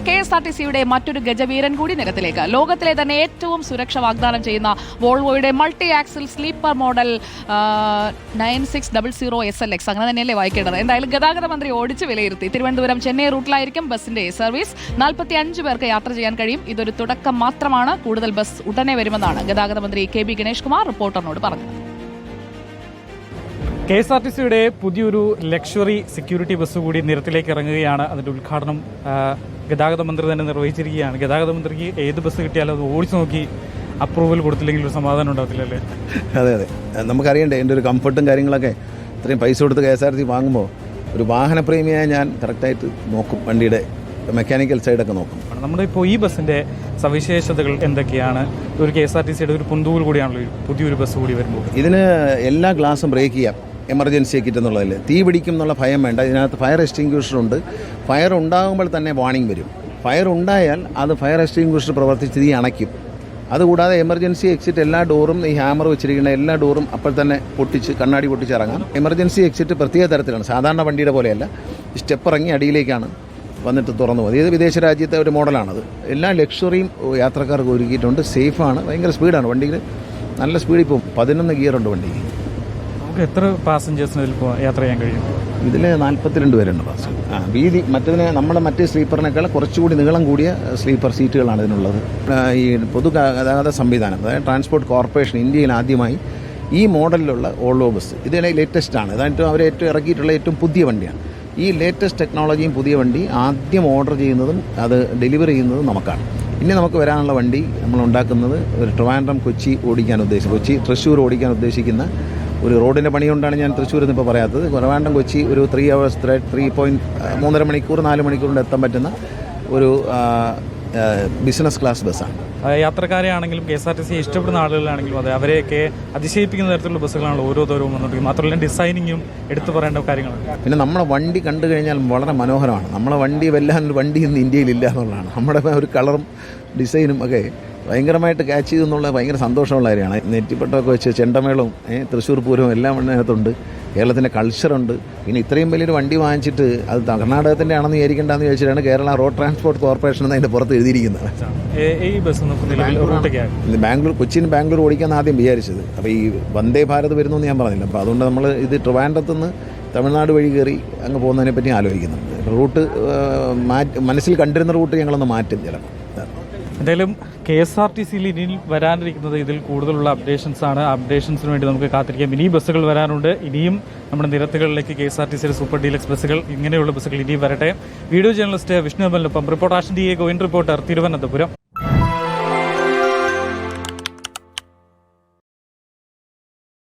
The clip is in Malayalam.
KSRTCയുടെ മറ്റൊരു ഗജവീരൻ കൂടി നിരത്തിലേക്ക്. ലോകത്തിലെ തന്നെ ഏറ്റവും സുരക്ഷ വാഗ്ദാനം ചെയ്യുന്ന വോൾവോയുടെ multi axle sleeper model 9600 SLX, അങ്ങനെ തന്നെയല്ലേ വായിക്കേണ്ടത്. എന്തായാലും ഗതാഗത മന്ത്രി ഓടിച്ച് വിലയിരുത്തി. തിരുവനന്തപുരം ചെന്നൈ റൂട്ടിലായിരിക്കും ബസിന്റെ സർവീസ്. 45 പേർക്ക് യാത്ര ചെയ്യാൻ കഴിയും. ഇതൊരു തുടക്കം മാത്രമാണ്. കൂടുതൽ ബസ് ഉടനെ വരുമെന്നാണ് ഗതാഗത മന്ത്രി KB ഗണേഷ് കുമാർ റിപ്പോർട്ടറിനോട് പറഞ്ഞത്. KSRTCയുടെ പുതിയൊരു ലക്ഷറി സെക്യൂരിറ്റി ബസ് കൂടി നിരത്തിലേക്ക് ഇറങ്ങുകയാണ്. അതിന്റെ ഉദ്ഘാടനം ഗതാഗത മന്ത്രി തന്നെ നിർവഹിച്ചിരിക്കുകയാണ്. ഗതാഗത മന്ത്രിക്ക് ഏത് ബസ് കിട്ടിയാലും അത് ഓടിച്ചു നോക്കി അപ്രൂവൽ കൊടുത്തില്ലെങ്കിൽ ഒരു സമാധാനം ഉണ്ടാകത്തില്ലല്ലേ? അതെ, നമുക്കറിയണ്ടേ എൻ്റെ ഒരു കംഫർട്ടും കാര്യങ്ങളൊക്കെ. ഇത്രയും പൈസ കൊടുത്ത് KSRTC വാങ്ങുമ്പോൾ ഒരു വാഹനപ്രേമിയായി ഞാൻ കറക്റ്റായിട്ട് നോക്കും, വണ്ടിയുടെ മെക്കാനിക്കൽ സൈഡൊക്കെ നോക്കും. നമ്മുടെ ഇപ്പോൾ ഈ ബസ്സിൻ്റെ സവിശേഷതകൾ എന്തൊക്കെയാണ്? ഒരു KSRTCയുടെ ഒരു പുന്തൂൽ കൂടിയാണല്ലോ പുതിയൊരു ബസ് കൂടി വരുമ്പോൾ. ഇതിന് എല്ലാ ഗ്ലാസും ബ്രേക്ക് ചെയ്യാം, എമർജൻസി എക്സിറ്റ് എന്നുള്ളതിൽ. തീ പിടിക്കും എന്നുള്ള ഭയം വേണ്ട. ഇതിനകത്ത് ഫയർ എക്സ്റ്റിങ്ക്വിഷറുണ്ട്. ഫയർ ഉണ്ടാകുമ്പോൾ തന്നെ വാർണിംഗ് വരും. ഫയർ ഉണ്ടായാൽ അത് ഫയർ എക്സ്റ്റിങ്ക്വിഷർ പ്രവർത്തിച്ച് തീ അണയ്ക്കും. അതുകൂടാതെ എമർജൻസി എക്സിറ്റ് എല്ലാ ഡോറും, ഈ ഹാമർ വെച്ചിരിക്കുന്ന എല്ലാ ഡോറും അപ്പോൾ തന്നെ പൊട്ടിച്ച് കണ്ണാടി പൊട്ടിച്ച് ഇറങ്ങാം. എമർജൻസി എക്സിറ്റ് പ്രത്യേക തരത്തിലാണ്, സാധാരണ വണ്ടിയുടെ പോലെയല്ല. സ്റ്റെപ്പ് ഇറങ്ങി അടിയിലേക്കാണ് വന്നിട്ട് തുറന്നു പോകുന്നത്. ഇത് വിദേശ രാജ്യത്തെ ഒരു മോഡലാണത്. എല്ലാ ലക്ഷറിയും യാത്രക്കാർക്ക് ഒരുക്കിയിട്ടുണ്ട്. സേഫാണ്, ഭയങ്കര സ്പീഡാണ്. വണ്ടിയിൽ നല്ല സ്പീഡിൽ പോകും. 11 ഗിയറുണ്ട് വണ്ടിക്ക്. നമുക്ക് എത്ര പാസഞ്ചേഴ്സിന് ഇതിൽ യാത്ര ചെയ്യാൻ കഴിയും? ഇതിൽ 42 പേരുണ്ട് പാസഞ്ചർ. വീതി നമ്മുടെ മറ്റേ സ്ലീപ്പറിനേക്കാൾ കുറച്ചുകൂടി നീളം കൂടിയ സ്ലീപ്പർ സീറ്റുകളാണ് ഇതിനുള്ളത്. ഈ പൊതുഗതാഗത സംവിധാനം, അതായത് ട്രാൻസ്പോർട്ട് കോർപ്പറേഷൻ ഇന്ത്യയിൽ ആദ്യമായി ഈ മോഡലിലുള്ള വോൾവോ ബസ്, ഇതിനെ ലേറ്റസ്റ്റ് ആണ്. അതായത് അവർ ഏറ്റവും ഇറക്കിയിട്ടുള്ള ഏറ്റവും പുതിയ വണ്ടിയാണ്. ഈ ലേറ്റസ്റ്റ് ടെക്നോളജിയും പുതിയ വണ്ടി ആദ്യം ഓർഡർ ചെയ്യുന്നതും അത് ഡെലിവറി ചെയ്യുന്നതും നമുക്കാണ്. ഇനി നമുക്ക് വരാനുള്ള വണ്ടി നമ്മൾ ഉണ്ടാക്കുന്നത് ഒരു ട്രിവാൻഡ്രം കൊച്ചി കൊച്ചി തൃശ്ശൂർ ഓടിക്കാൻ ഉദ്ദേശിക്കുന്ന ഒരു റോഡിൻ്റെ പണി കൊണ്ടാണ് ഞാൻ തൃശ്ശൂരിൽ നിന്ന് ഇപ്പോൾ പറയാത്തത്. ട്രിവാൻഡ്രം കൊച്ചി ഒരു 3 hours 3.5 മണിക്കൂർ 4 മണിക്കൂർ കൊണ്ട് എത്താൻ പറ്റുന്ന ഒരു ബിസിനസ് ക്ലാസ് ബസ്സാണ്. യാത്രക്കാരെ ആണെങ്കിലും KSRTC ഇഷ്ടപ്പെടുന്ന ആളുകളാണെങ്കിലും അതെ, അവരെയൊക്കെ അതിശയിപ്പിക്കുന്ന തരത്തിലുള്ള ബസ്സുകളാണ് ഓരോ ദൂരവും വന്നിട്ട്. മാത്രമല്ല ഡിസൈനിങ്ങും എടുത്തു പറയേണ്ട കാര്യങ്ങളാണ്. പിന്നെ നമ്മളെ വണ്ടി കണ്ടു കഴിഞ്ഞാൽ വളരെ മനോഹരമാണ്. നമ്മളെ വണ്ടി വല്ലാതൊരു വണ്ടി ഇന്ന് ഇന്ത്യയിലില്ല എന്നുള്ളതാണ്. നമ്മുടെ ഒരു കളറും ഡിസൈനും ഒക്കെ ഭയങ്കരമായിട്ട് ക്യാച്ച് ചെയ്തെന്നുള്ള ഭയങ്കര സന്തോഷമുള്ള കാര്യമാണ്. നെറ്റിപ്പട്ടമൊക്കെ വെച്ച് ചെണ്ടമേളവും തൃശ്ശൂർ പൂരവും എല്ലാം അതിനകത്തുണ്ട്. കേരളത്തിൻ്റെ കൾച്ചറുണ്ട്. പിന്നെ ഇത്രയും വലിയൊരു വണ്ടി വാങ്ങിച്ചിട്ട് അത് കർണാടകത്തിൻ്റെ ആണെന്ന് വിചാരിക്കേണ്ടെന്ന് ചോദിച്ചിട്ടാണ് കേരള റോഡ് ട്രാൻസ്പോർട്ട് കോർപ്പറേഷൻ എന്ന് അതിൻ്റെ പുറത്ത് എഴുതിയിരിക്കുന്നത്. കൊച്ചിയിൽ ബാംഗ്ലൂർ ഓടിക്കാമെന്ന് ആദ്യം വിചാരിച്ചത്. അപ്പോൾ ഈ വന്ദേ ഭാരത് വരുന്നു എന്ന് ഞാൻ പറഞ്ഞില്ല. അപ്പോൾ അതുകൊണ്ട് നമ്മൾ ഇത് ട്രിവാൻഡ്രത്തുനിന്ന് തമിഴ്നാട് വഴി കയറി അങ്ങ് പോകുന്നതിനെ പറ്റി ആലോചിക്കുന്നുണ്ട്. റൂട്ട് മനസ്സിൽ കണ്ടിരുന്ന റൂട്ട് ഞങ്ങളൊന്ന് മാറ്റും ചിലപ്പോൾ. എന്തായാലും KSRTCയിൽ ഇനി വരാനിരിക്കുന്നത് ഇതിൽ കൂടുതലുള്ള അപ്ഡേഷൻസ് ആണ്. അപ്ഡേഷൻസിന് വേണ്ടി നമുക്ക് കാത്തിരിക്കാം. ഇനിയും ബസ്സുകൾ വരാനുണ്ട്. ഇനിയും നമ്മുടെ നിരത്തുകളിലേക്ക് KSRTCയുടെ സൂപ്പർ ഡീലക്സ് ബസ്സുകൾ, ഇങ്ങനെയുള്ള ബസ്സുകൾ ഇനിയും വരട്ടെ. വീഡിയോ ജേർണലിസ്റ്റ് വിഷ്ണു അമലിനൊപ്പം reporter Ashin DA Govind, reporter Thiruvananthapuram.